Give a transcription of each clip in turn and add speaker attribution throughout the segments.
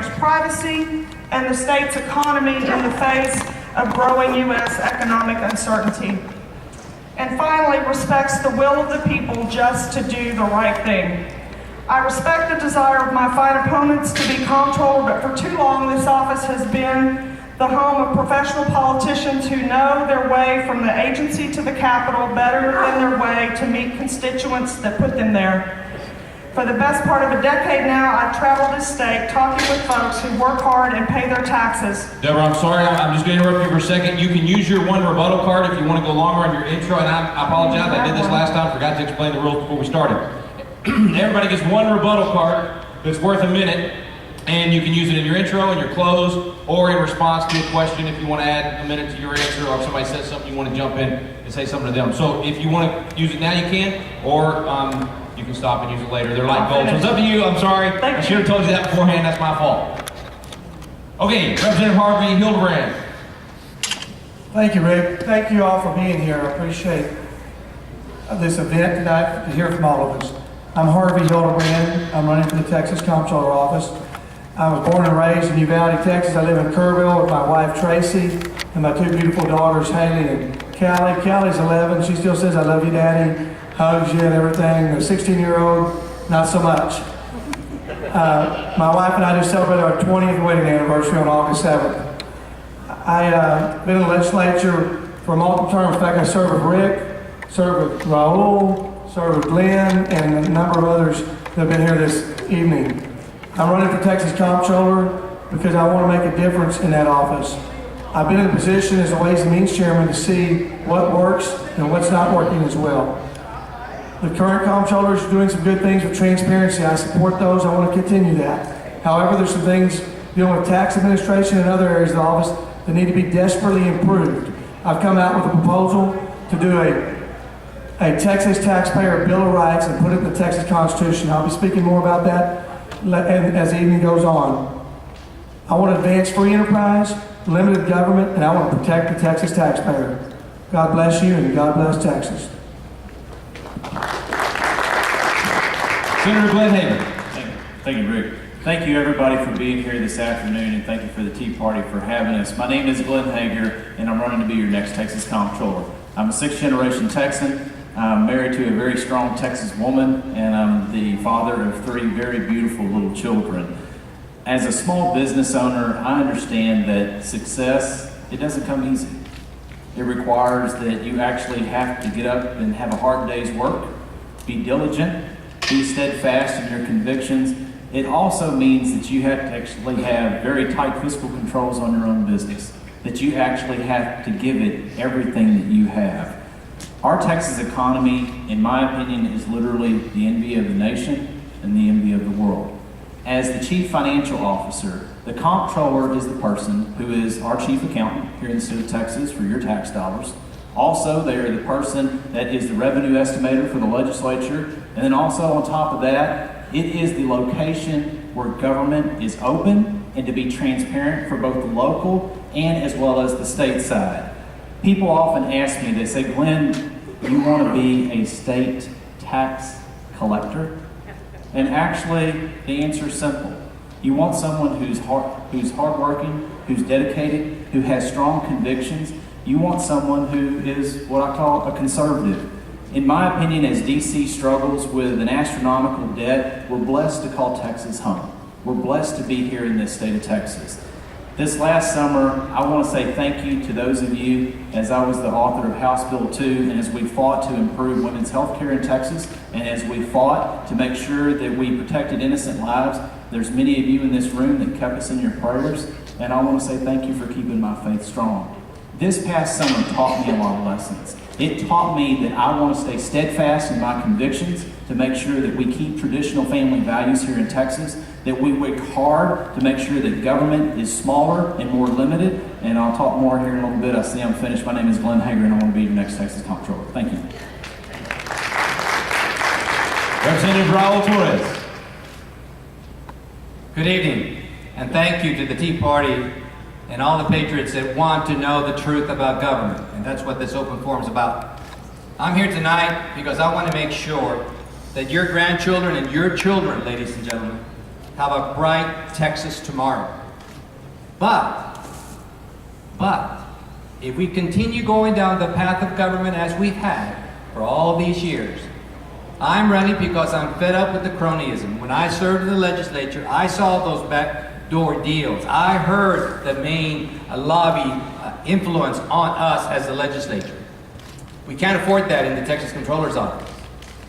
Speaker 1: privacy and the state's economy in the face of growing U.S. economic uncertainty. And finally, respects the will of the people just to do the right thing. I respect the desire of my fight opponents to be comptroller, but for too long this office has been the home of professional politicians who know their way from the agency to the Capitol better than their way to meet constituents that put them there. For the best part of a decade now, I've traveled this state talking with folks who work hard and pay their taxes.
Speaker 2: Deborah, I'm sorry, I'm just going to interrupt you for a second. You can use your one rebuttal card if you want to go longer on your intro, and I apologize, I did this last time, forgot to explain the rules before we started. Everybody gets one rebuttal card that's worth a minute, and you can use it in your intro, in your close, or in response to a question if you want to add a minute to your answer, or if somebody says something you want to jump in and say something to them. So if you want to use it now, you can, or you can stop and use it later. They're like gold. So it's up to you. I'm sorry. I should have told you that beforehand. That's my fault. Okay, Representative Harvey Hildebrand.
Speaker 3: Thank you, Rick. Thank you all for being here. I appreciate this event tonight to hear from all of us. I'm Harvey Hildebrand. I'm running for the Texas Comptroller office. I was born and raised in Uvalde, Texas. I live in Kerrville with my wife, Tracy, and my two beautiful daughters, Haley and Callie. Callie's 11. She still says, "I love you, Daddy." Hugs you and everything. The 16-year-old, not so much. My wife and I just celebrated our 20th wedding anniversary on August 7th. I've been in the legislature for multiple terms. In fact, I served with Rick, served with Raul, served with Glenn, and a number of others that have been here this evening. I'm running for Texas Comptroller because I want to make a difference in that office. I've been in a position as a Ways and Means Chairman to see what works and what's not working as well. The current comptroller is doing some good things with transparency. I support those. I want to continue that. However, there's some things dealing with tax administration and other areas of the office that need to be desperately improved. I've come out with a proposal to do a Texas taxpayer Bill of Rights and put it in the Texas Constitution. I'll be speaking more about that as the evening goes on. I want to advance free enterprise, limited government, and I want to protect the Texas taxpayer. God bless you and God bless Texas.
Speaker 2: Senator Glenn Hegar.
Speaker 4: Thank you, Rick. Thank you, everybody, for being here this afternoon, and thank you for the Tea Party for having us. My name is Glenn Hegar, and I'm running to be your next Texas Comptroller. I'm a sixth-generation Texan. I'm married to a very strong Texas woman, and I'm the father of 3 very beautiful little children. As a small business owner, I understand that success, it doesn't come easy. It requires that you actually have to get up and have a hard day's work, be diligent, be steadfast in your convictions. It also means that you have to actually have very tight fiscal controls on your own business, that you actually have to give it everything that you have. Our Texas economy, in my opinion, is literally the envy of the nation and the envy of the world. As the Chief Financial Officer, the Comptroller is the person who is our Chief Accountant here in the state of Texas for your tax dollars. Also, they are the person that is the revenue estimator for the legislature. And then also on top of that, it is the location where government is open and to be transparent for both the local and as well as the state side. People often ask me, they say, "Glenn, you want to be a state tax collector?" And actually, the answer is simple. You want someone who's hardworking, who's dedicated, who has strong convictions. You want someone who is what I call a conservative. In my opinion, as DC struggles with an astronomical debt, we're blessed to call Texas home. We're blessed to be here in this state of Texas. This last summer, I want to say thank you to those of you, as I was the author of House Bill 2, and as we fought to improve women's health care in Texas, and as we fought to make sure that we protected innocent lives. There's many of you in this room that kept us in your prayers, and I want to say thank you for keeping my faith strong. This past summer taught me a lot of lessons. It taught me that I want to stay steadfast in my convictions to make sure that we keep traditional family values here in Texas, that we work hard to make sure that government is smaller and more limited. And I'll talk more here in a little bit. I see I'm finished. My name is Glenn Hegar, and I want to be your next Texas Comptroller. Thank you.
Speaker 2: Representative Raul Torres.
Speaker 5: Good evening, and thank you to the Tea Party and all the patriots that want to know the truth about government, and that's what this open forum is about. I'm here tonight because I want to make sure that your grandchildren and your children, ladies and gentlemen, have a bright Texas tomorrow. But, if we continue going down the path of government as we've had for all these years, I'm running because I'm fed up with the cronyism. When I served in the legislature, I saw those backdoor deals. I heard the main lobby influence on us as the legislature. We can't afford that in the Texas Comptroller's office.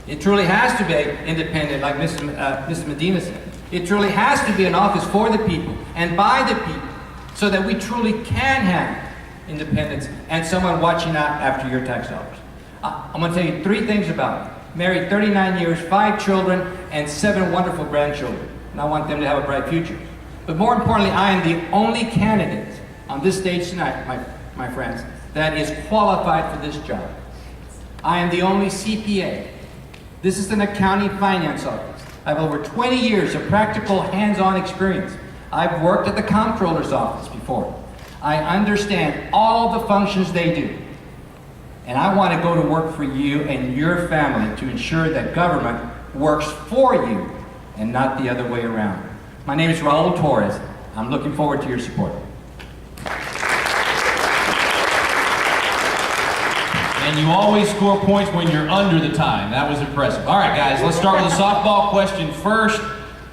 Speaker 5: It truly has to be independent, like Mrs. Medina said. It truly has to be an office for the people and by the people, so that we truly can have independence and someone watching out after your tax dollars. I'm going to tell you 3 things about me. Married 39 years, 5 children, and 7 wonderful grandchildren. And I want them to have a bright future. But more importantly, I am the only candidate on this stage tonight, my friends, that is qualified for this job. I am the only CPA. This is an accounting finance office. I have over 20 years of practical hands-on experience. I've worked at the Comptroller's office before. I understand all the functions they do. And I want to go to work for you and your family to ensure that government works for you and not the other way around. My name is Raul Torres. I'm looking forward to your support.
Speaker 2: And you always score points when you're under the time. That was impressive. All right, guys, let's start with a softball question first.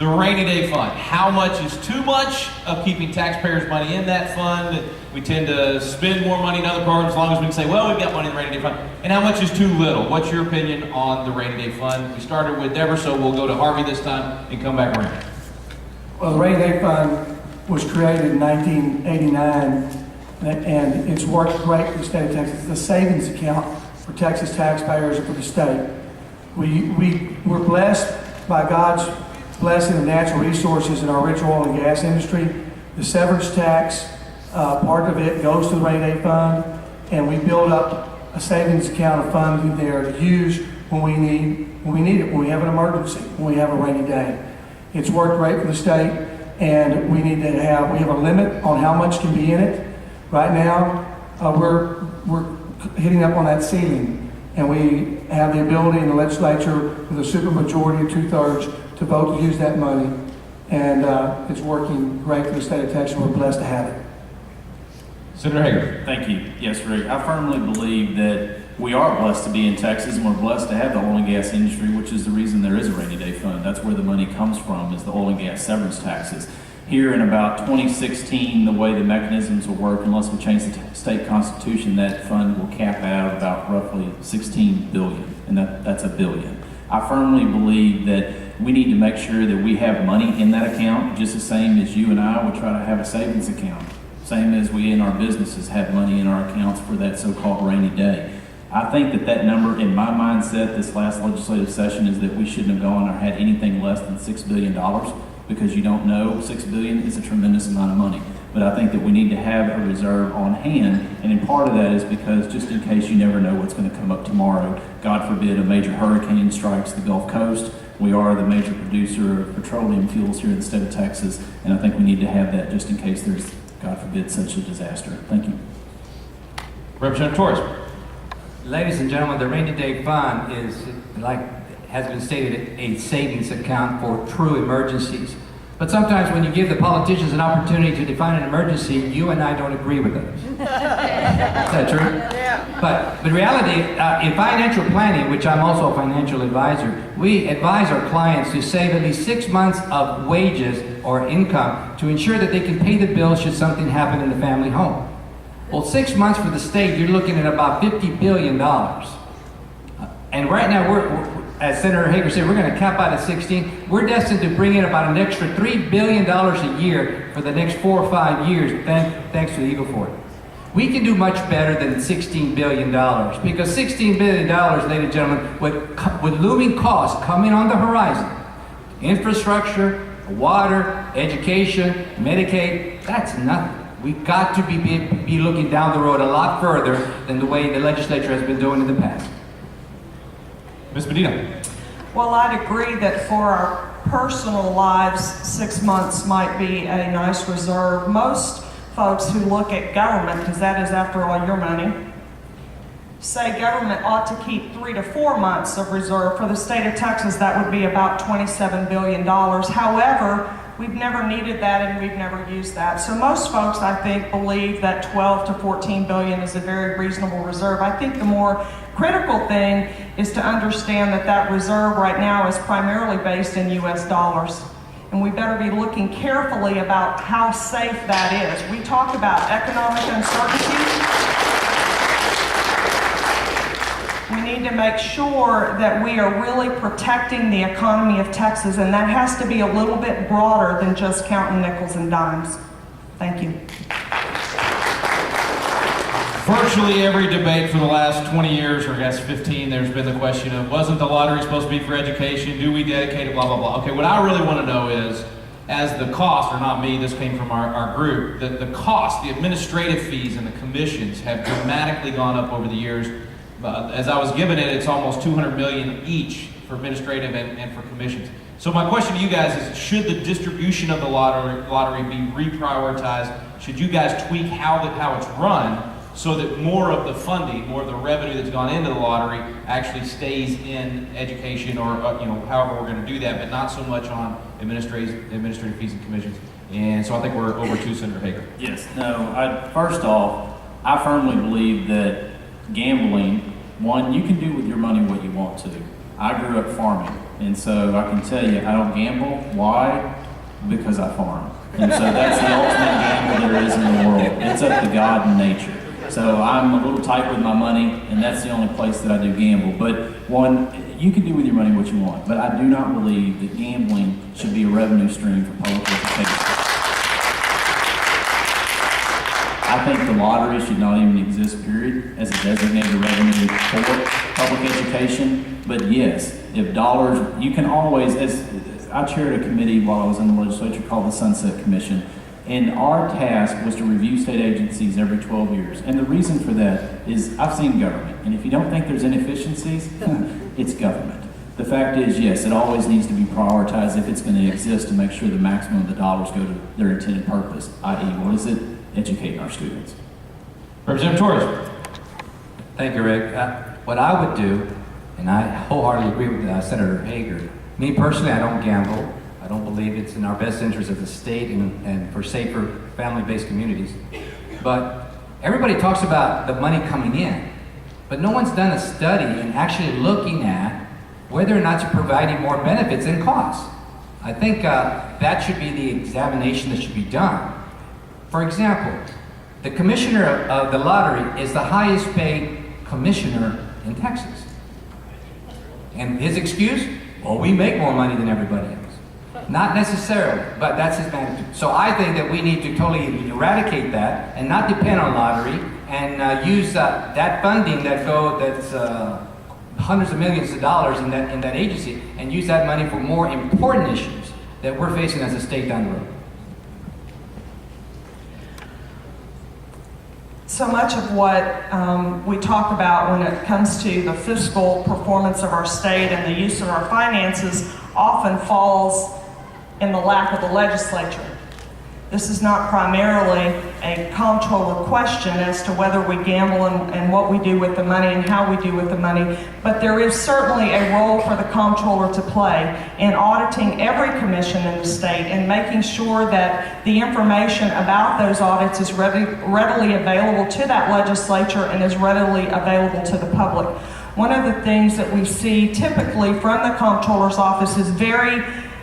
Speaker 2: The rainy day fund. How much is too much of keeping taxpayers' money in that fund? We tend to spend more money in other programs as long as we can say, well, we've got money in the rainy day fund. And how much is too little? What's your opinion on the rainy day fund? We started with Debra, so we'll go to Harvey this time and come back around.
Speaker 3: Well, the rainy day fund was created in 1989, and it's worked great for the state of Texas. It's a savings account for Texas taxpayers and for the state. We're blessed by God's blessing of natural resources in our rich oil and gas industry. The severance tax, part of it goes to the rainy day fund, and we build up a savings account of funding there to use when we need it, when we have an emergency, when we have a rainy day. It's worked great for the state, and we have a limit on how much can be in it. Right now, we're hitting up on that ceiling, and we have the ability in the legislature with a supermajority of 2/3 to vote to use that money, and it's working great for the state of Texas. We're blessed to have it.
Speaker 2: Senator Hegar.
Speaker 4: Thank you. Yes, Rick. I firmly believe that we are blessed to be in Texas, and we're blessed to have the oil and gas industry, which is the reason there is a rainy day fund. That's where the money comes from, is the oil and gas severance taxes. Here in about 2016, the way the mechanisms will work, unless we change the state constitution, that fund will cap out about roughly $16 billion, and that's $1 billion. I firmly believe that we need to make sure that we have money in that account, just the same as you and I would try to have a savings account. Same as we in our businesses have money in our accounts for that so-called rainy day. I think that number, in my mindset, this last legislative session, is that we shouldn't have gone or had anything less than $6 billion, because you don't know, $6 billion is a tremendous amount of money. But I think that we need to have a reserve on hand, and in part of that is because just in case you never know what's going to come up tomorrow. God forbid a major hurricane strikes the Gulf Coast. We are the major producer of petroleum fuels here in the state of Texas, and I think we need to have that just in case there's, God forbid, such a disaster. Thank you.
Speaker 2: Representative Torres.
Speaker 5: Ladies and gentlemen, the rainy day fund is, like has been stated, a savings account for true emergencies. But sometimes when you give the politicians an opportunity to define an emergency, you and I don't agree with those. Is that true?
Speaker 1: Yeah.
Speaker 5: But reality, in financial planning, which I'm also a financial advisor, we advise our clients to save at least 6 months of wages or income to ensure that they can pay the bills should something happen in the family home. Well, 6 months for the state, you're looking at about $50 billion. And right now, as Senator Hegar said, we're going to cap out at 16. We're destined to bring in about an extra $3 billion a year for the next 4 or 5 years, thanks to the Eagle Ford. We can do much better than $16 billion, because $16 billion, ladies and gentlemen, with looming costs coming on the horizon, infrastructure, water, education, Medicaid, that's nothing. We've got to be looking down the road a lot further than the way the legislature has been doing in the past.
Speaker 2: Ms. Medina.
Speaker 1: Well, I'd agree that for our personal lives, 6 months might be a nice reserve. Most folks who look at government, because that is after all your money, say government ought to keep 3 to 4 months of reserve. For the state of Texas, that would be about $27 billion. However, We've never needed that and we've never used that. So most folks, I think, believe that 12 to 14 billion is a very reasonable reserve. I think the more critical thing is to understand that that reserve right now is primarily based in US dollars. And we better be looking carefully about how safe that is. We talk about economic uncertainty. We need to make sure that we are really protecting the economy of Texas, and that has to be a little bit broader than just counting nickels and dimes. Thank you.
Speaker 2: Virtually every debate for the last 20 years, or I guess 15, there's been the question of, wasn't the lottery supposed to be for education? Do we dedicate it, blah, blah, blah. Okay, what I really want to know is, as the cost, or not me, this came from our group, the cost, the administrative fees and the commissions have dramatically gone up over the years. As I was given it, it's almost 200 million each for administrative and for commissions. So my question to you guys is, should the distribution of the lottery be reprioritized? Should you guys tweak how it's run so that more of the funding, more of the revenue that's gone into the lottery actually stays in education, or however we're going to do that, but not so much on administrative fees and commissions? And so I think we're over to Senator Hegar.
Speaker 4: Yes, no, first off, I firmly believe that gambling, one, you can do with your money what you want to. I grew up farming, and so I can tell you, I don't gamble. Why? Because I farm. And so that's the ultimate gamble there is in the world. It's up to God and nature. So I'm a little tight with my money, and that's the only place that I do gamble. But one, you can do with your money what you want, but I do not believe that gambling should be a revenue stream for public education. I think the lottery should not even exist, period, as a designated revenue for public education. But yes, if dollars, you can always, as I chaired a committee while I was in the legislature called the Sunset Commission, and our task was to review state agencies every 12 years. And the reason for that is I've seen government, and if you don't think there's inefficiencies, it's government. The fact is, yes, it always needs to be prioritized if it's going to exist to make sure the maximum of the dollars go to their intended purpose, i.e., what is it? Educating our students.
Speaker 2: Representative Torres.
Speaker 5: Thank you, Rick. What I would do, and I wholeheartedly agree with Senator Hegar, me personally, I don't gamble. I don't believe it's in our best interest as a state and for safer family-based communities. But everybody talks about the money coming in, but no one's done a study and actually looking at whether or not you're providing more benefits than costs. I think that should be the examination that should be done. For example, the commissioner of the lottery is the highest paid commissioner in Texas. And his excuse? Well, we make more money than everybody else. Not necessarily, but that's his attitude. So I think that we need to totally eradicate that and not depend on lottery and use that funding that's hundreds of millions of dollars in that agency and use that money for more important issues that we're facing as a state down the road.
Speaker 1: So much of what we talk about when it comes to the fiscal performance of our state and the use of our finances often falls in the lap of the legislature. This is not primarily a comptroller question as to whether we gamble and what we do with the money and how we do with the money, but there is certainly a role for the comptroller to play in auditing every commission in the state and making sure that the information about those audits is readily available to that legislature and is readily available to the public. One of the things that we see typically from the comptroller's office is very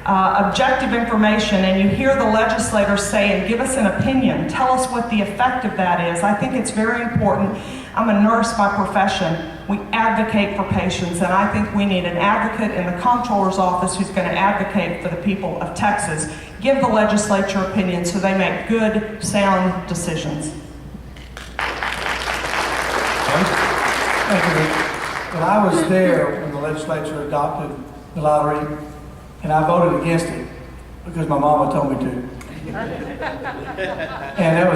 Speaker 1: objective information, and you hear the legislators say, and give us an opinion, tell us what the effect of that is. I think it's very important. I'm a nurse by profession. We advocate for patients, and I think we need an advocate in the comptroller's office who's going to advocate for the people of Texas. Give the legislature opinions so they make good, sound decisions.
Speaker 3: Thank you, Rick. When I was there when the legislature adopted the lottery, and I voted against it because my mama told me to. And it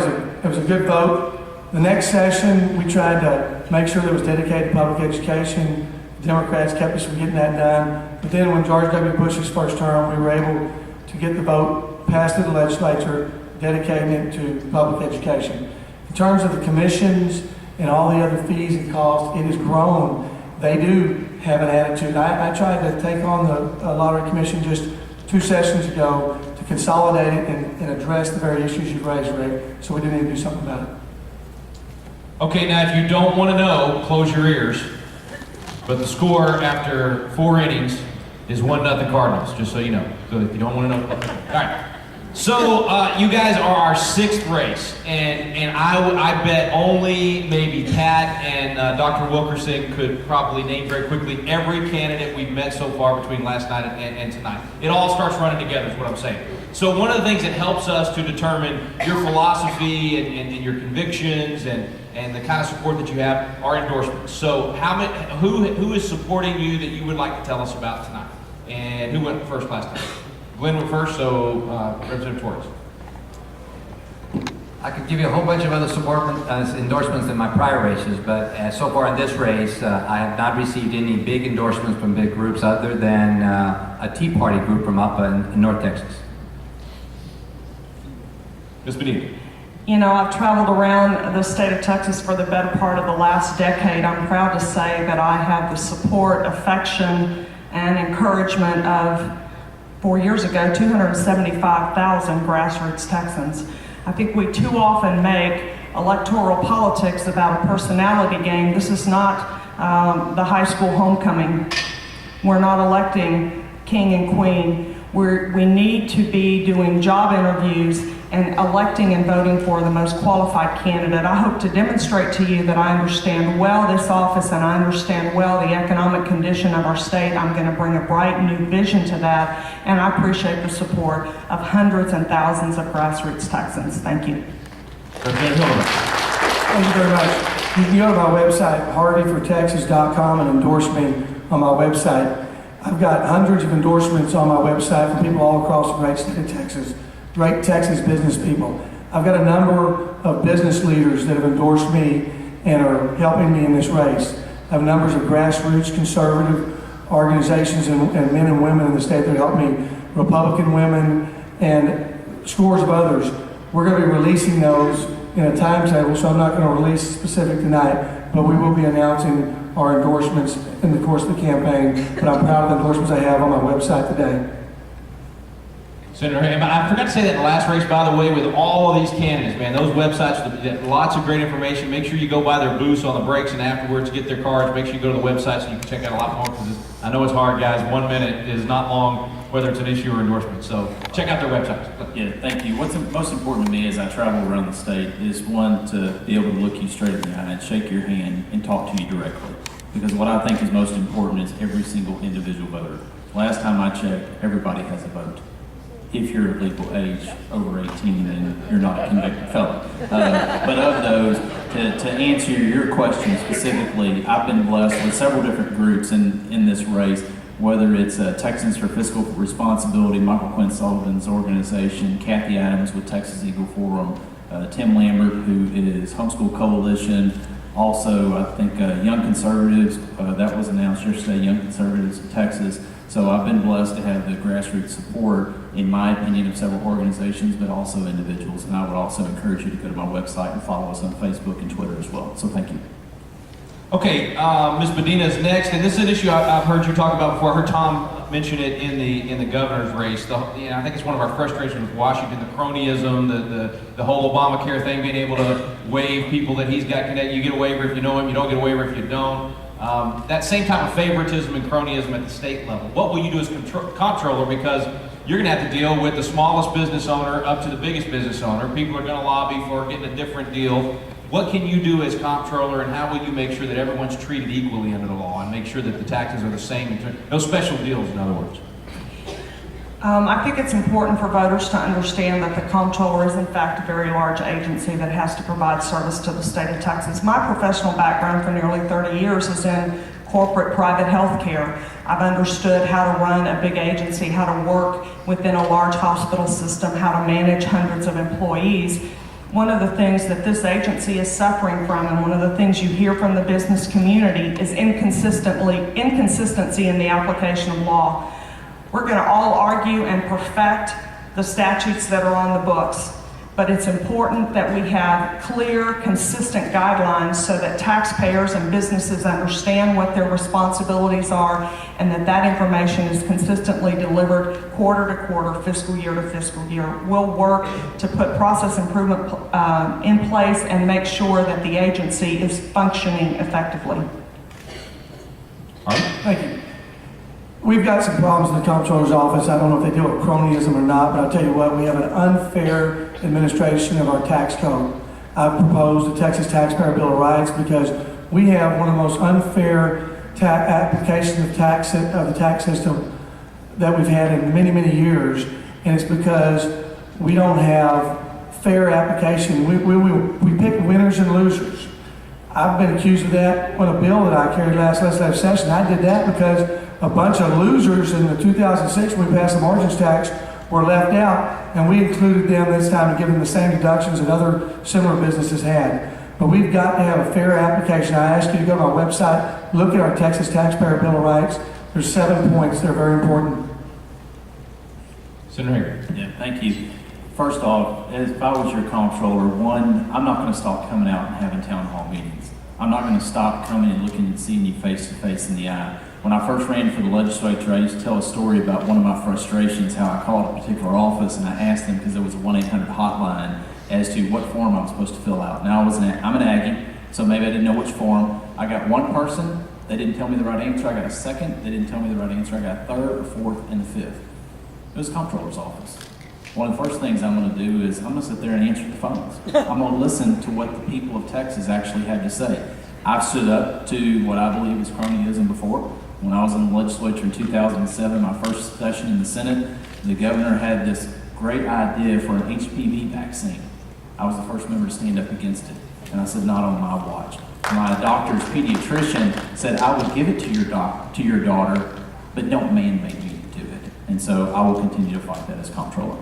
Speaker 3: was a good vote. The next session, we tried to make sure there was dedicated public education. The Democrats kept us from getting that done. But then when George W. Bush's first term, we were able to get the vote passed through the legislature, dedicating it to public education. In terms of the commissions and all the other fees and costs, it has grown. They do have an attitude. I tried to take on the lottery commission just 2 sessions ago to consolidate it and address the very issues you've raised, Rick. So we do need to do something about it.
Speaker 2: Okay, now if you don't want to know, close your ears. But the score after 4 innings is 1-0 Cardinals, just so you know. So if you don't want to know, all right. So you guys are our 6th race, and I bet only maybe Pat and Dr. Wilkerson could probably name very quickly every candidate we've met so far between last night and tonight. It all starts running together is what I'm saying. So one of the things that helps us to determine your philosophy and your convictions and the kind of support that you have are endorsements. So who is supporting you that you would like to tell us about tonight? And who went first last time? Glenn went first, so Representative Torres.
Speaker 5: I could give you a whole bunch of other endorsements in my prior races, but so far in this race, I have not received any big endorsements from big groups other than a Tea Party group from up in North Texas.
Speaker 2: Ms. Medina.
Speaker 1: You know, I've traveled around the state of Texas for the better part of the last decade. I'm proud to say that I have the support, affection, and encouragement of 4 years ago, 275,000 grassroots Texans. I think we too often make electoral politics about a personality game. This is not the high school homecoming. We're not electing king and queen. We need to be doing job interviews and electing and voting for the most qualified candidate. I hope to demonstrate to you that I understand well this office and I understand well the economic condition of our state. I'm going to bring a bright new vision to that, and I appreciate the support of hundreds and thousands of grassroots Texans. Thank you.
Speaker 2: Representative Hildebrand.
Speaker 3: Thank you very much. You can go to my website, harveyfortexas.com, and endorse me on my website. I've got hundreds of endorsements on my website from people all across the great state of Texas, great Texas business people. I've got a number of business leaders that have endorsed me and are helping me in this race. I have numbers of grassroots conservative organizations and men and women in the state that help me, Republican women, and scores of others. We're going to be releasing those in a timetable, so I'm not going to release specific tonight, but we will be announcing our endorsements in the course of the campaign. But I'm proud of the endorsements I have on my website today.
Speaker 2: Senator Ham, I forgot to say that in the last race, by the way, with all of these candidates, man, those websites, lots of great information. Make sure you go by their booths on the breaks and afterwards get their cards. Make sure you go to the website so you can check out a lot more, because I know it's hard, guys. 1 minute is not long, whether it's an issue or endorsement. So check out their websites.
Speaker 4: Yeah, thank you. What's most important to me as I travel around the state is, one, to be able to look you straight in the eye and shake your hand and talk to you directly. Because what I think is most important is every single individual voter. Last time I checked, everybody has a vote. If you're of legal age, over 18, and you're not a convicted felon. But of those, to answer your question specifically, I've been blessed with several different groups in this race, whether it's Texans for Fiscal Responsibility, Michael Quinn Sullivan's organization, Kathy Adams with Texas Eagle Forum, Tim Lambert, who is Homeschool Coalition, also I think Young Conservatives, that was announced yesterday, Young Conservatives of Texas. So I've been blessed to have the grassroots support, in my opinion, of several organizations, but also individuals. And I would also encourage you to go to my website and follow us on Facebook and Twitter as well. So thank you.
Speaker 2: Okay, Ms. Medina is next, and this is an issue I've heard you talk about before. I heard Tom mention it in the governor's race. I think it's one of our frustrations with Washington, the cronyism, the whole Obamacare thing, being able to waive people that he's got connected. You get a waiver if you know him, you don't get a waiver if you don't. That same type of favoritism and cronyism at the state level. What will you do as comptroller? Because you're going to have to deal with the smallest business owner up to the biggest business owner. People are going to lobby for getting a different deal. What can you do as comptroller, and how will you make sure that everyone's treated equally under the law and make sure that the taxes are the same? No special deals, in other words.
Speaker 1: I think it's important for voters to understand that the Comptroller is in fact a very large agency that has to provide service to the state of Texas. My professional background for nearly 30 years is in corporate private health care. I've understood how to run a big agency, how to work within a large hospital system, how to manage hundreds of employees. One of the things that this agency is suffering from, and one of the things you hear from the business community, is inconsistency in the application of law. We're going to all argue and perfect the statutes that are on the books. But it's important that we have clear, consistent guidelines so that taxpayers and businesses understand what their responsibilities are and that information is consistently delivered quarter to quarter, fiscal year to fiscal year. We'll work to put process improvement in place and make sure that the agency is functioning effectively.
Speaker 3: Thank you. We've got some problems in the Comptroller's office. I don't know if they deal with cronyism or not, but I'll tell you what, we have an unfair administration of our tax code. I've proposed the Texas Taxpayer Bill of Rights because we have one of the most unfair applications of the tax system that we've had in many, many years, and it's because we don't have fair application. We pick winners and losers. I've been accused of that on a bill that I carried last legislative session. I did that because a bunch of losers in the 2006 when we passed the margins tax were left out, and we included them this time to give them the same deductions that other similar businesses had. But we've got to have a fair application. I ask you to go to our website, look at our Texas Taxpayer Bill of Rights. There's 7 points that are very important.
Speaker 2: Senator Hegar.
Speaker 4: Yeah, thank you. First off, if I was your comptroller, one, I'm not going to stop coming out and having town hall meetings. I'm not going to stop coming and looking and seeing you face to face in the eye. When I first ran for the legislature, I used to tell a story about one of my frustrations, how I called a particular office and I asked them, because there was a 1-800 hotline, as to what form I was supposed to fill out. Now, I'm an Aggie, so maybe I didn't know which form. I got one person, they didn't tell me the right answer. I got a second, they didn't tell me the right answer. I got a third, a fourth, and a fifth. It was the comptroller's office. One of the first things I'm going to do is I'm going to sit there and answer the phones. I'm going to listen to what the people of Texas actually have to say. I've stood up to what I believe is cronyism before. When I was in the legislature in 2007, my first session in the Senate, the governor had this great idea for an HPV vaccine. I was the first member to stand up against it. And I said, not on my watch. My doctor's pediatrician said, I would give it to your daughter, but don't mandate me to do it. And so I will continue to fight that as comptroller.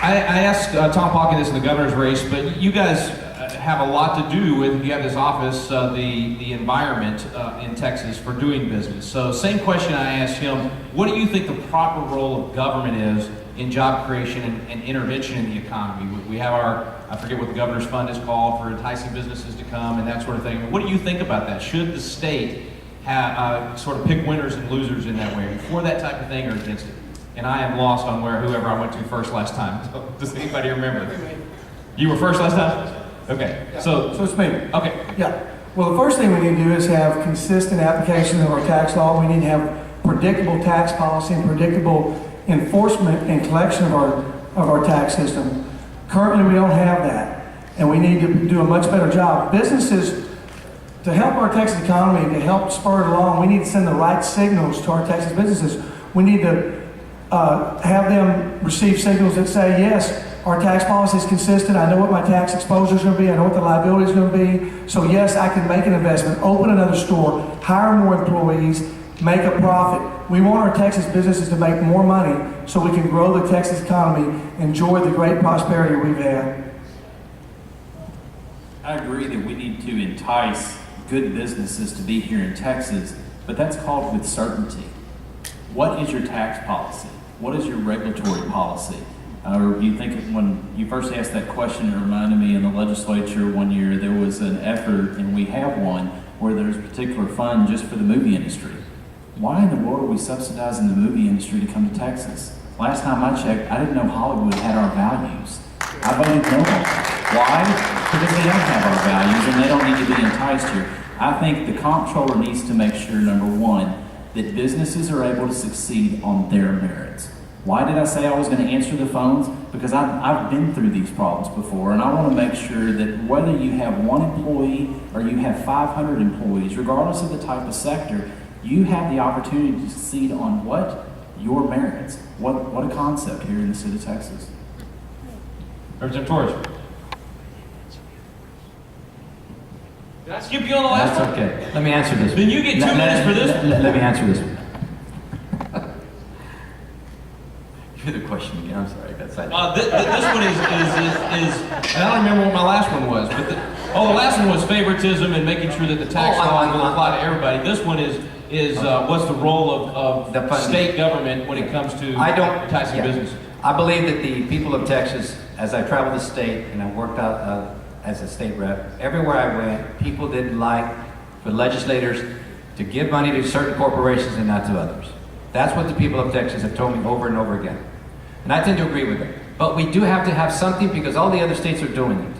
Speaker 2: I asked Tom Pocket this in the governor's race, but you guys have a lot to do with, you have this office, the environment in Texas for doing business. So same question I asked him, what do you think the proper role of government is in job creation and intervention in the economy? We have I forget what the governor's fund is called, for enticing businesses to come and that sort of thing. What do you think about that? Should the state have, sort of pick winners and losers in that way, for that type of thing or against it? And I am lost on whoever I went to first last time. Does anybody remember? You were first last time? Okay, so
Speaker 3: it's me.
Speaker 2: Okay.
Speaker 3: Yeah. Well, the first thing we need to do is have consistent application of our tax law. We need to have predictable tax policy and predictable enforcement and collection of our tax system. Currently, we don't have that, and we need to do a much better job. Businesses, to help our Texas economy and to help spur it along, we need to send the right signals to our Texas businesses. We need to have them receive signals that say, yes, our tax policy is consistent. I know what my tax exposure is going to be. I know what the liability is going to be. So yes, I can make an investment, open another store, hire more employees, make a profit. We want our Texas businesses to make more money so we can grow the Texas economy, enjoy the great prosperity we've had.
Speaker 4: I agree that we need to entice good businesses to be here in Texas, but that's called with certainty. What is your tax policy? What is your regulatory policy? You think when you first asked that question, it reminded me in the legislature one year there was an effort, and we have one, where there's a particular fund just for the movie industry. Why in the world are we subsidizing the movie industry to come to Texas? Last time I checked, I didn't know Hollywood had our values. I voted no on that. Why? Because they don't have our values and they don't need to be enticed here. I think the comptroller needs to make sure, number one, that businesses are able to succeed on their merits. Why did I say I was going to answer the phones? Because I've been through these problems before, and I want to make sure that whether you have one employee or you have 500 employees, regardless of the type of sector, you have the opportunity to succeed on what? Your merits. What a concept here in the state of Texas.
Speaker 2: Representative Torres. Did I skip you on the last
Speaker 5: That's
Speaker 2: one?
Speaker 5: okay. Let me answer this.
Speaker 2: Then you get 2 minutes for this.
Speaker 5: Let me answer this one. Give me the question again. I'm sorry, I got sidetracked.
Speaker 2: This one is, and I don't remember what my last one was, but the last one was favoritism and making sure that the tax law will apply to everybody. This one is is what's the role of
Speaker 5: The funding.
Speaker 2: state government when it comes to taxing
Speaker 5: yeah.
Speaker 2: business?
Speaker 5: I believe that the people of Texas, as I traveled the state and I worked out as a state rep, everywhere I went, people didn't like for legislators to give money to certain corporations and not to others. That's what the people of Texas have told me over and over again. And I tend to agree with them. But we do have to have something because all the other states are doing it.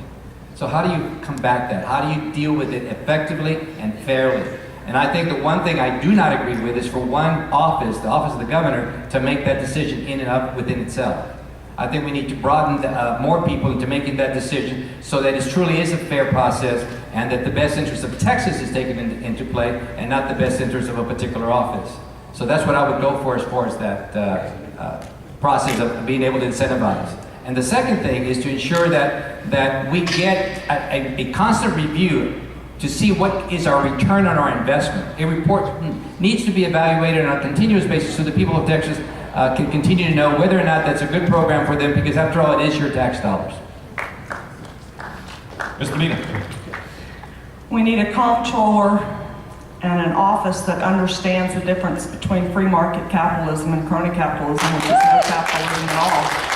Speaker 5: So how do you combat that? How do you deal with it effectively and fairly? And I think the one thing I do not agree with is for one office, the office of the governor, to make that decision in and of within itself. I think we need to broaden more people into making that decision so that it truly is a fair process and that the best interest of Texas is taken into play and not the best interest of a particular office. So that's what I would go for as far as that process of being able to incentivize. And the second thing is to ensure that we get a constant review to see what is our return on our investment. A report needs to be evaluated on a continuous basis so the people of Texas can continue to know whether or not that's a good program for them, because after all, it is your tax dollars.
Speaker 2: Mr. Medina.
Speaker 1: We need a comptroller and an office that understands the difference between free market capitalism and crony capitalism, which is no capitalism at all.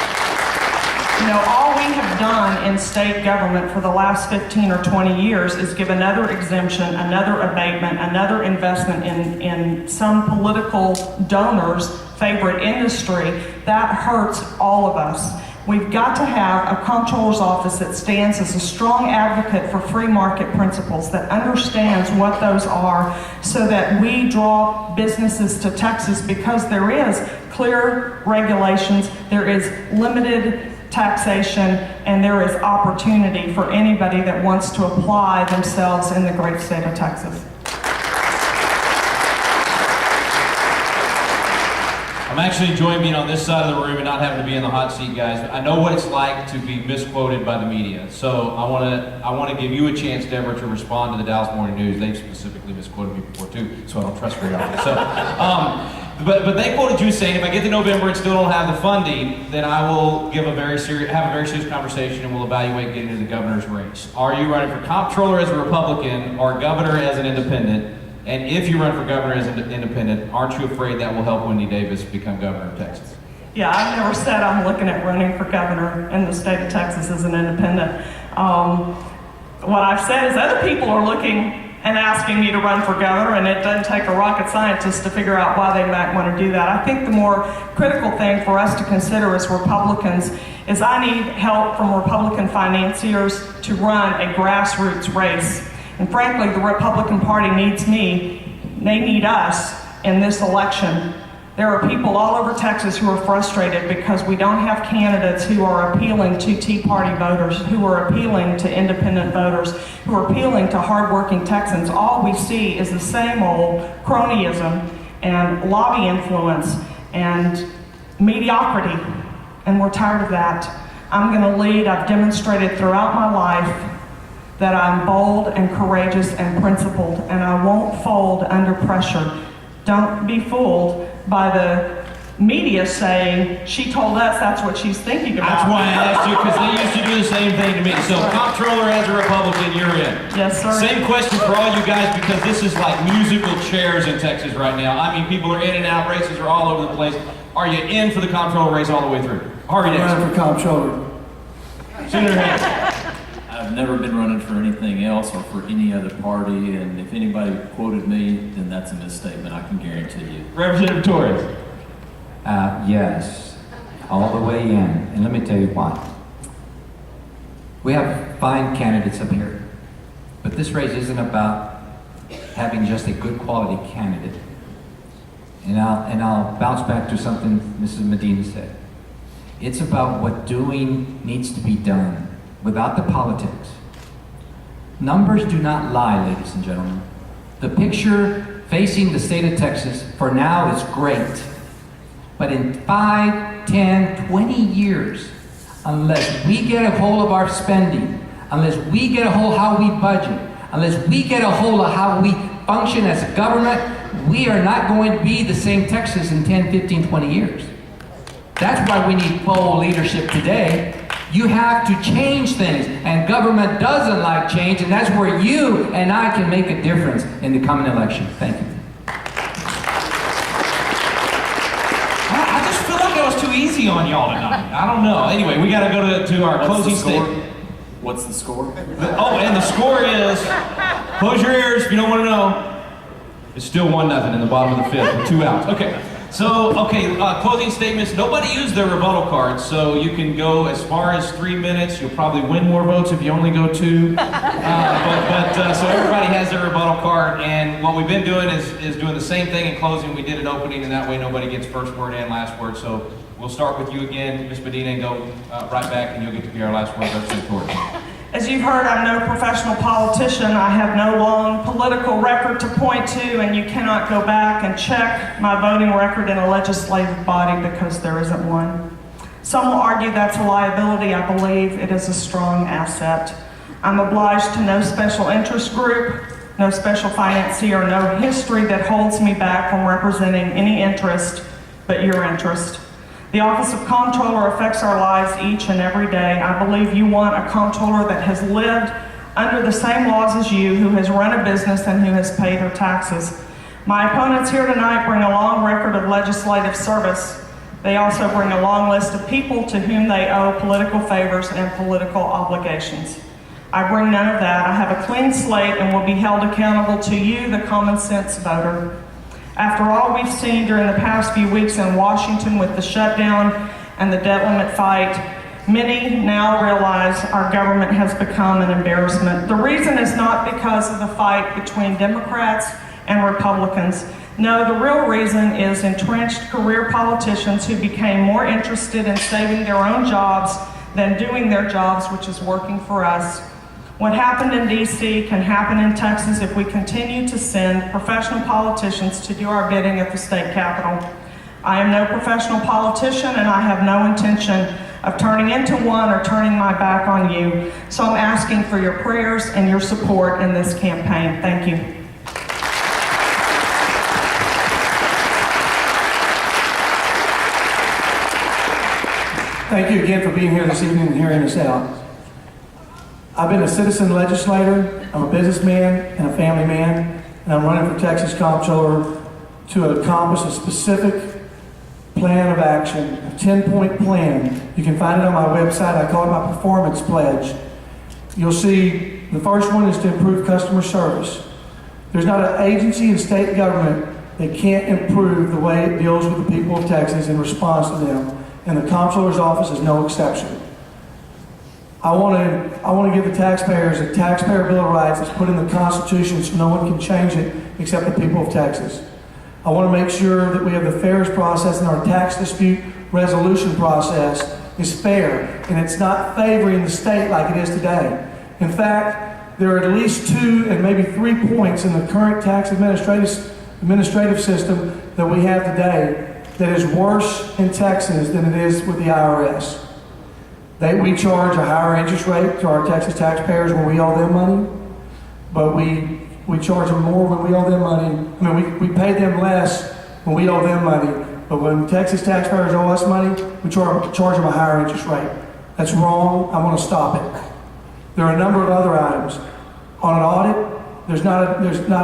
Speaker 1: You know, all we have done in state government for the last 15 or 20 years is give another exemption, another abatement, another investment in some political donor's favorite industry. That hurts all of us. We've got to have a comptroller's office that stands as a strong advocate for free market principles, that understands what those are, so that we draw businesses to Texas, because there is clear regulations, there is limited taxation, and there is opportunity for anybody that wants to apply themselves in the great state of Texas.
Speaker 2: I'm actually enjoying being on this side of the room and not having to be in the hot seat, guys. I know what it's like to be misquoted by the media. So I want to give you a chance, Debra, to respond to the Dallas Morning News. They've specifically misquoted me before too, so I don't trust very often. So, but they quoted you saying, if I get to November and still don't have the funding, then I will have a very serious conversation and we'll evaluate getting to the governor's race. Are you running for comptroller as a Republican or governor as an independent? And if you run for governor as an independent, aren't you afraid that will help Wendy Davis become governor of Texas?
Speaker 1: Yeah, I've never said I'm looking at running for governor in the state of Texas as an independent. What I've said is other people are looking and asking me to run for governor, and it doesn't take a rocket scientist to figure out why they might want to do that. I think the more critical thing for us to consider as Republicans is I need help from Republican financiers to run a grassroots race. And frankly, the Republican Party needs me, they need us in this election. There are people all over Texas who are frustrated because we don't have candidates who are appealing to Tea Party voters, who are appealing to independent voters, who are appealing to hardworking Texans. All we see is the same old cronyism and lobby influence and mediocrity, and we're tired of that. I'm gonna lead. I've demonstrated throughout my life that I'm bold and courageous and principled, and I won't fold under pressure. Don't be fooled by the media saying, she told us that's what she's thinking about.
Speaker 2: That's why I asked you, because they used to do the same thing to me. So comptroller as a Republican, you're in.
Speaker 1: Yes, sir.
Speaker 2: Same question for all you guys, because this is like musical chairs in Texas right now. I mean, people are in and out, races are all over the place. Are you in for the comptroller race all the way through? Harvey,
Speaker 3: I'm
Speaker 2: next.
Speaker 3: running for comptroller.
Speaker 2: Senator Hegar.
Speaker 4: I've never been running for anything else or for any other party, and if anybody quoted me, then that's a misstatement, I can guarantee you.
Speaker 2: Representative Torres.
Speaker 5: Yes, all the way in. And let me tell you why. We have fine candidates up here, but this race isn't about having just a good quality candidate. And I'll bounce back to something Mrs. Medina said. It's about what doing needs to be done without the politics. Numbers do not lie, ladies and gentlemen. The picture facing the state of Texas for now is great. But in 5, 10, 20 years, unless we get a hold of our spending, unless we get a hold of how we budget, unless we get a hold of how we function as a government, we are not going to be the same Texas in 10, 15, 20 years. That's why we need bold leadership today. You have to change things, and government doesn't like change, and that's where you and I can make a difference in the coming election. Thank you.
Speaker 2: easy on y'all tonight? I don't know. Anyway, we got to go to our closing statement.
Speaker 4: What's the score?
Speaker 2: Oh, and the score is, close your ears if you don't want to know. It's still 1-0 in the bottom of the fifth with 2 outs. Okay. So, closing statements. Nobody used their rebuttal cards, so you can go as far as 3 minutes. You'll probably win more votes if you only go 2. So everybody has their rebuttal card, and what we've been doing is doing the same thing in closing we did at opening, and that way nobody gets first word and last word. So we'll start with you again, Ms. Medina, and go right back, and you'll get to be our last word, Representative Torres.
Speaker 1: As you've heard, I'm no professional politician. I have no long political record to point to, and you cannot go back and check my voting record in a legislative body because there isn't one. Some will argue that's a liability. I believe it is a strong asset. I'm obliged to no special interest group, no special financier, no history that holds me back from representing any interest but your interest. The office of Comptroller affects our lives each and every day. I believe you want a Comptroller that has lived under the same laws as you, who has run a business and who has paid her taxes. My opponents here tonight bring a long record of legislative service. They also bring a long list of people to whom they owe political favors and political obligations. I bring none of that. I have a clean slate and will be held accountable to you, the common sense voter. After all we've seen during the past few weeks in Washington with the shutdown and the debt limit fight, many now realize our government has become an embarrassment. The reason is not because of the fight between Democrats and Republicans. No, the real reason is entrenched career politicians who became more interested in saving their own jobs than doing their jobs, which is working for us. What happened in D.C. can happen in Texas if we continue to send professional politicians to do our bidding at the state capitol. I am no professional politician, and I have no intention of turning into one or turning my back on you. So I'm asking for your prayers and your support in this campaign. Thank you.
Speaker 3: Thank you again for being here this evening and hearing us out. I've been a citizen legislator, I'm a businessman and a family man, and I'm running for Texas Comptroller to accomplish a specific plan of action, a 10-point plan. You can find it on my website. I call it my performance pledge. You'll see the first one is to improve customer service. There's not an agency in state government that can't improve the way it deals with the people of Texas in response to them, and the Comptroller's office is no exception. I want to give the taxpayers a taxpayer bill of rights that's put in the Constitution so no one can change it except the people of Texas. I want to make sure that we have the fairest process, and our tax dispute resolution process is fair, and it's not favoring the state like it is today. In fact, there are at least 2 and maybe 3 points in the current tax administrative system that we have today that is worse in Texas than it is with the IRS. We charge a higher interest rate to our Texas taxpayers when we owe them money, but we charge them more when we owe them money. I mean, we pay them less when we owe them money, but when Texas taxpayers owe us money, we charge them a higher interest rate. That's wrong. I want to stop it. There are a number of other items. On an audit,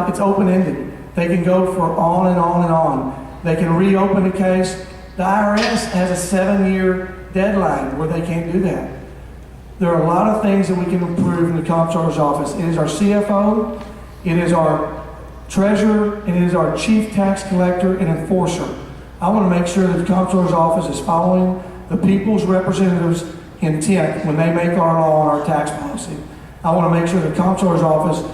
Speaker 3: it's open-ended. They can go for on and on and on. They can reopen a case. The IRS has a 7-year deadline where they can't do that. There are a lot of things that we can improve in the Comptroller's office. It is our CFO, it is our treasurer, and it is our chief tax collector and enforcer. I want to make sure that the Comptroller's office is following the people's representatives' intent when they make our law and our tax policy. I want to make sure the Comptroller's office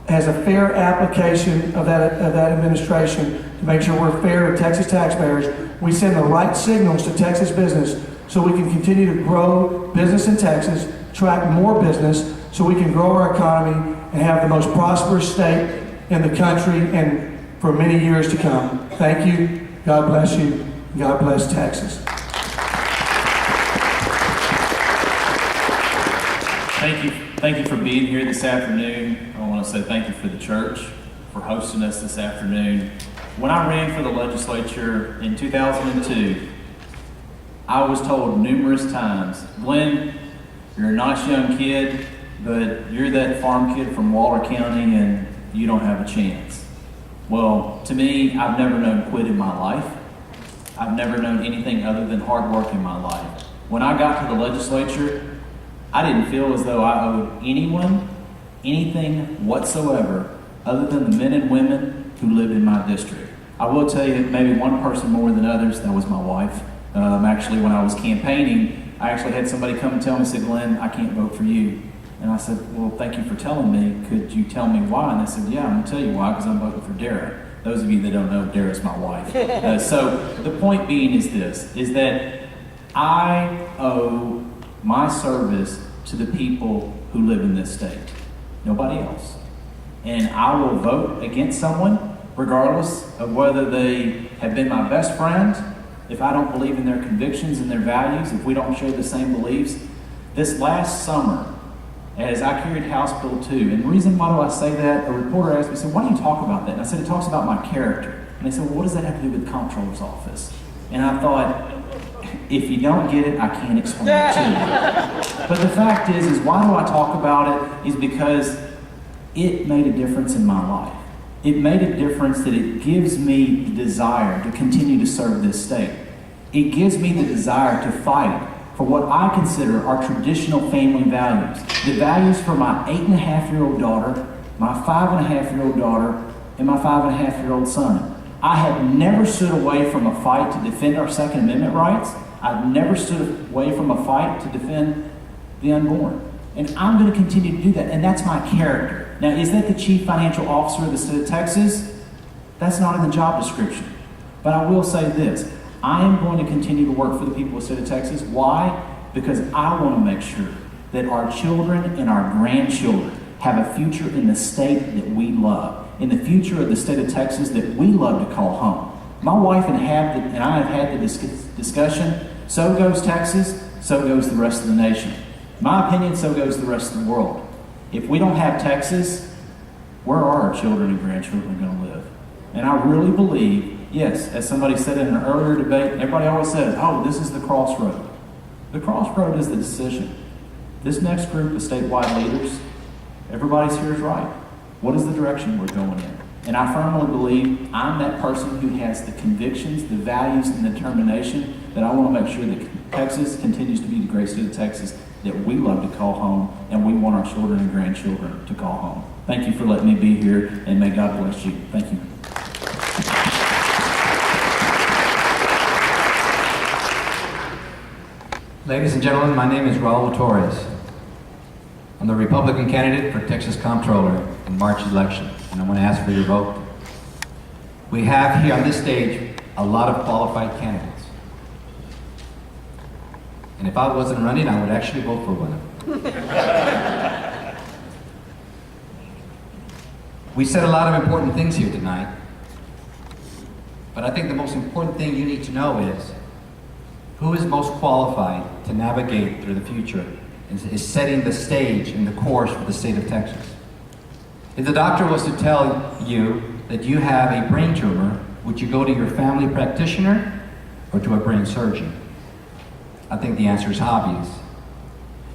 Speaker 3: has a fair application of that administration to make sure we're fair to Texas taxpayers. We send the right signals to Texas business so we can continue to grow business in Texas, attract more business, so we can grow our economy and have the most prosperous state in the country and for many years to come. Thank you. God bless you. God bless Texas.
Speaker 4: Thank you for being here this afternoon. I want to say thank you for the church for hosting us this afternoon. When I ran for the legislature in 2002, I was told numerous times, Glenn, you're a nice young kid, but you're that farm kid from Waller County and you don't have a chance. Well, to me, I've never known quit in my life. I've never known anything other than hard work in my life. When I got to the legislature, I didn't feel as though I owed anyone anything whatsoever other than the men and women who lived in my district. I will tell you, maybe one person more than others, that was my wife. Actually, when I was campaigning, I actually had somebody come and tell me, said, Glenn, I can't vote for you. And I said, well, thank you for telling me. Could you tell me why? And they said, yeah, I'm going to tell you why, because I'm voting for Debra. Those of you that don't know, Debra's my wife. So the point being is this, is that I owe my service to the people who live in this state, nobody else. And I will vote against someone, regardless of whether they have been my best friend, if I don't believe in their convictions and their values, if we don't share the same beliefs. This last summer, as I carried House Bill 2, and the reason why do I say that, a reporter asked me, said, why do you talk about that? And I said, it talks about my character. And they said, well, what does that have to do with the Comptroller's office? And I thought, if you don't get it, I can't explain it to you. But the fact is why do I talk about it is because it made a difference in my life. It made a difference that it gives me the desire to continue to serve this state. It gives me the desire to fight for what I consider our traditional family values. The values for my 8.5-year-old daughter, my 5.5-year-old daughter, and my 5.5-year-old son. I have never stood away from a fight to defend our Second Amendment rights. I've never stood away from a fight to defend the unborn. And I'm going to continue to do that, and that's my character. Now, is that the Chief Financial Officer of the state of Texas? That's not in the job description. But I will say this, I am going to continue to work for the people of the state of Texas. Why? Because I want to make sure that our children and our grandchildren have a future in the state that we love, in the future of the state of Texas that we love to call home. My wife and I have had the discussion, so goes Texas, so goes the rest of the nation. My opinion, so goes the rest of the world. If we don't have Texas, where are our children and grandchildren going to live? And I really believe, yes, as somebody said in an earlier debate, everybody always says, oh, this is the crossroad. The crossroad is the decision. This next group of statewide leaders, everybody's here is right. What is the direction we're going in? And I firmly believe I'm that person who has the convictions, the values, and the determination that I want to make sure that Texas continues to be the great state of Texas that we love to call home, and we want our children and grandchildren to call home. Thank you for letting me be here, and may God bless you. Thank you.
Speaker 5: Ladies and gentlemen, my name is Raul Torres. I'm the Republican candidate for Texas Comptroller in March election, and I want to ask for your vote. We have here on this stage a lot of qualified candidates. And if I wasn't running, I would actually vote for one of them. We said a lot of important things here tonight, but I think the most important thing you need to know is who is most qualified to navigate through the future is setting the stage and the course for the state of Texas. If the doctor was to tell you that you have a brain tumor, would you go to your family practitioner or to a brain surgeon? I think the answer is obvious.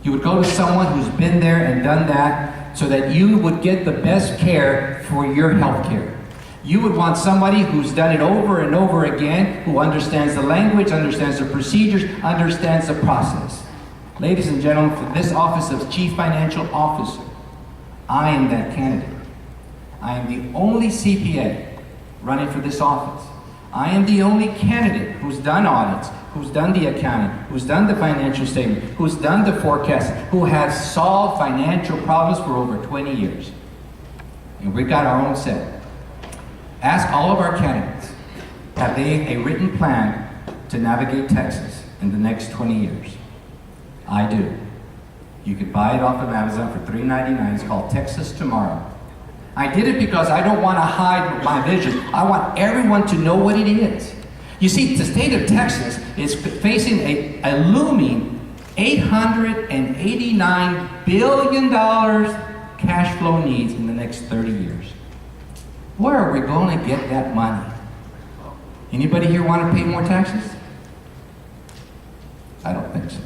Speaker 5: You would go to someone who's been there and done that so that you would get the best care for your health care. You would want somebody who's done it over and over again, who understands the language, understands the procedures, understands the process. Ladies and gentlemen, for this office of Chief Financial Officer, I am that candidate. I am the only CPA running for this office. I am the only candidate who's done audits, who's done the accounting, who's done the financial statement, who's done the forecasting, who has solved financial problems for over 20 years. And we've got our own set. Ask all of our candidates, have they a written plan to navigate Texas in the next 20 years? I do. You can buy it off of Amazon for $3.99. It's called Texas Tomorrow. I did it because I don't want to hide my vision. I want everyone to know what it is. You see, the state of Texas is facing a looming $889 billion cash flow needs in the next 30 years. Where are we going to get that money? Anybody here want to pay more taxes? I don't think so.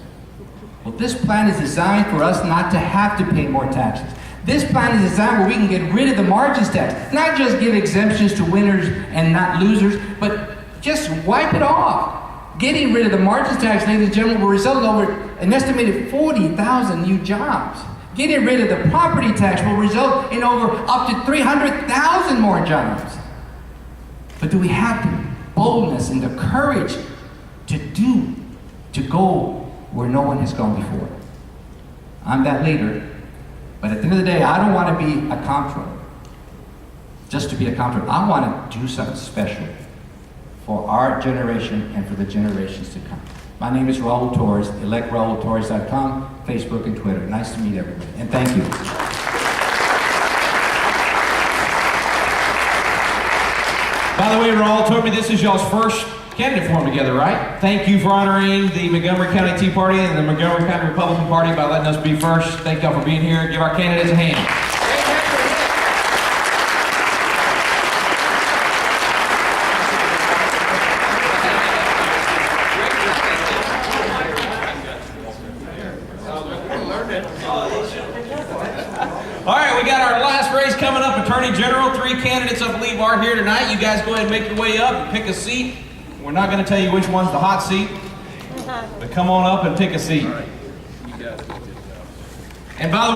Speaker 5: Well, this plan is designed for us not to have to pay more taxes. This plan is designed where we can get rid of the margins tax, not just give exemptions to winners and not losers, but just wipe it off. Getting rid of the margin tax, ladies and gentlemen, will result in over an estimated 40,000 new jobs. Getting rid of the property tax will result in over up to 300,000 more jobs. But do we have the boldness and the courage to go where no one has gone before? I'm that leader, but at the end of the day, I don't want to be a comptroller just to be a comptroller. I want to do something special for our generation and for the generations to come. My name is Raul Torres, electraultorres.com, Facebook and Twitter. Nice to meet everybody, and thank you.
Speaker 2: By the way, Raul told me this is y'all's first candidate forum together, right? Thank you for honoring the Montgomery County Tea Party and the Montgomery County Republican Party by letting us be first. Thank y'all for being here. Give our candidates a hand. All right, we got our last race coming up. Attorney General, 3 candidates, I believe, are here tonight. You guys go ahead and make your way up and pick a seat. We're not going to tell you which one's the hot seat, but come on up and take a seat. And by the way,